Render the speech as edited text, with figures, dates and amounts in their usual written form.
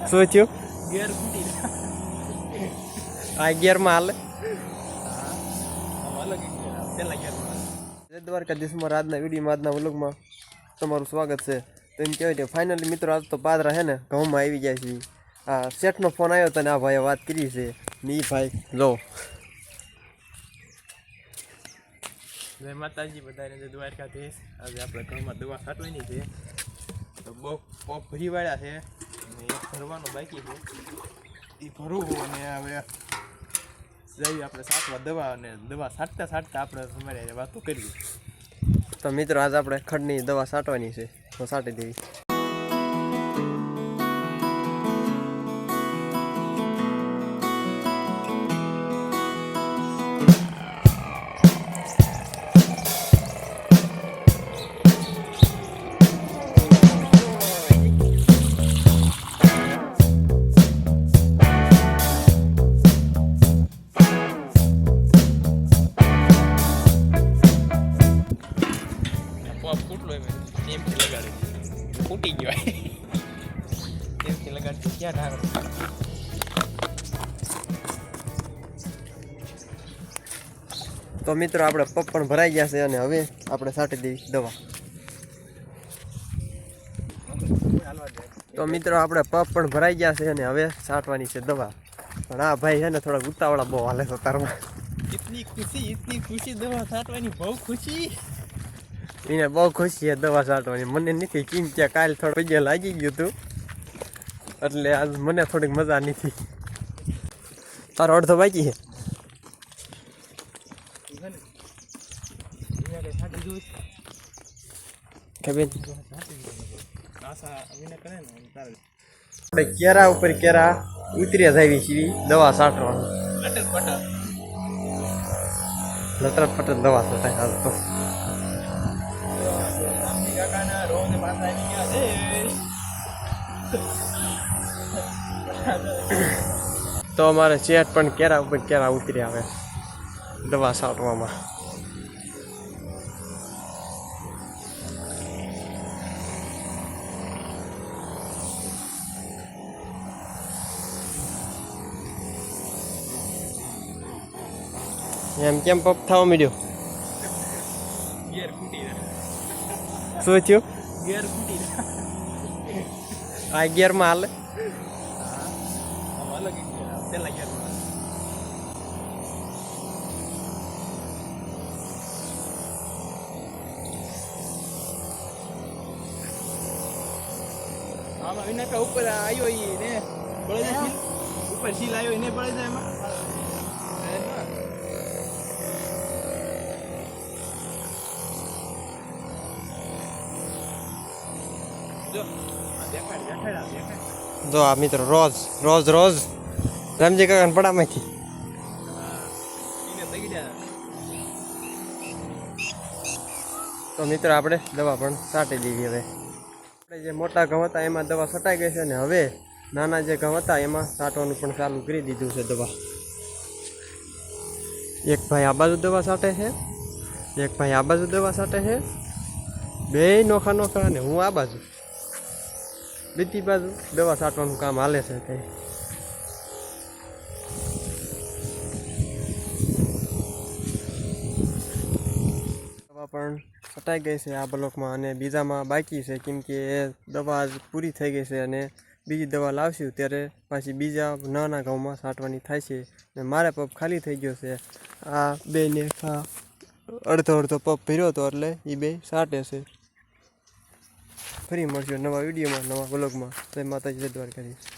શું થયું? ગેર ખૂટી આ ગિયરમાં હાલે. અલગ પેલા ગેરમાં. જય દ્વારકાધીશમાં આજના વિડીયોમાં આજના વ્લોગમાં તમારું સ્વાગત છે. તો એમ કહેવાય કે ફાઇનલી મિત્રો આજ તો પાદરા હે ને ઘઉંમાં આવી ગયા છીએ. આ શેઠનો ફોન આવ્યો હતો ને આ ભાઈએ વાત કરી છે ને એ ભાઈ જો જય માતાજી બધાને, જય દ્વારકાધીશ. આજે આપણે ઘરમાં દવા છાંટવાની છે તો બહુ પપ ભરી વાળ્યા છે અને એક ભરવાનો બાકી છે એ ભરવું અને હવે જઈએ આપણે છાંટવા દવા અને દવા છાંટતા છાંટતા આપણે તમારે વાતો કરવી. તો મિત્રો આજે આપણે ખડની દવા છાંટવાની છે તો છાંટી દેવી. ફૂટી ગયો એમથી લગાડી ક્યાં ઢાળ. તો મિત્રો આપણે પપ પણ ભરાઈ ગયા છે અને હવે આપણે છાંટી દેવી દવા. તો મિત્રો આપણે પપ પણ ભરાઈ ગયા છે અને હવે છાંટવાની છે દવા. પણ આ ભાઈ છે ને થોડા ઉતાવળા બહુ હાલે છે તારમાં. ઇતની ખુશી દવા છાંટવાની બહુ ખુશી. એને બહુ ખુશી છે દવા છાંટવાની. મને નથી કેમ કે કાલ થોડું પૈયા લાગી ગયું હતું એટલે આજ મને થોડીક મજા નથી. તારો અડધો બાકી છે આપણે કેરા ઉપર કેરા ઉતર્યા જાય છીએ દવા છાંટવાનું. લટર પટર દવા છાંટાય હાલ તો. તો અમારે ચેટ પણ કેરા ઉપર કેરા ઉતરી આવે દવા છાંટવામાં. એમ કેમ પપ થવા માંડ્યો? ગેર ખૂટી શું થયું? ગેર ખૂટી આ ગિયરમાં હાલે. અલગ પેલા ગેરમાં. આમાં વિનાકા ઉપર આવ્યો ઈ ને બળે જાય ઉપર સીલ આવ્યો એને બળે જાય એમાં. જો આ મિત્રો રોજ રોજ રોજ રામજી કાકા પડામાંથી. તો મિત્રો આપણે દવા પણ છાંટી દીધી. હવે આપણે જે મોટા ઘઉં હતા એમાં દવા છટાઈ ગઈ છે અને હવે નાના જે ઘઉં હતા એમાં છાંટવાનું પણ ચાલુ કરી દીધું છે દવા. એક ભાઈ આ બાજુ દવા છાંટે છે, એક ભાઈ આ બાજુ દવા છાંટે છે, બે નોખા નોખા અને હું આ બાજુ. બીજી બાજુ દવા છાંટવાનું કામ હાલે છે. દવા પણ છટાઈ ગઈ છે આ બ્લોકમાં અને બીજામાં બાકી છે કેમ કે એ દવા પૂરી થઈ ગઈ છે અને બીજી દવા લાવશું ત્યારે પાછી બીજા નાના ઘઉંમાં છાંટવાની થાય છે. અને મારે પપ ખાલી થઈ ગયો છે. આ બેને અડધો અડધો પપ ભર્યો હતો એટલે એ બે છાંટે છે. ફરી મળશું નવા વિડીયોમાં નવા બ્લોગમાં. જય માતાજી, જય દ્વારકાધીશ.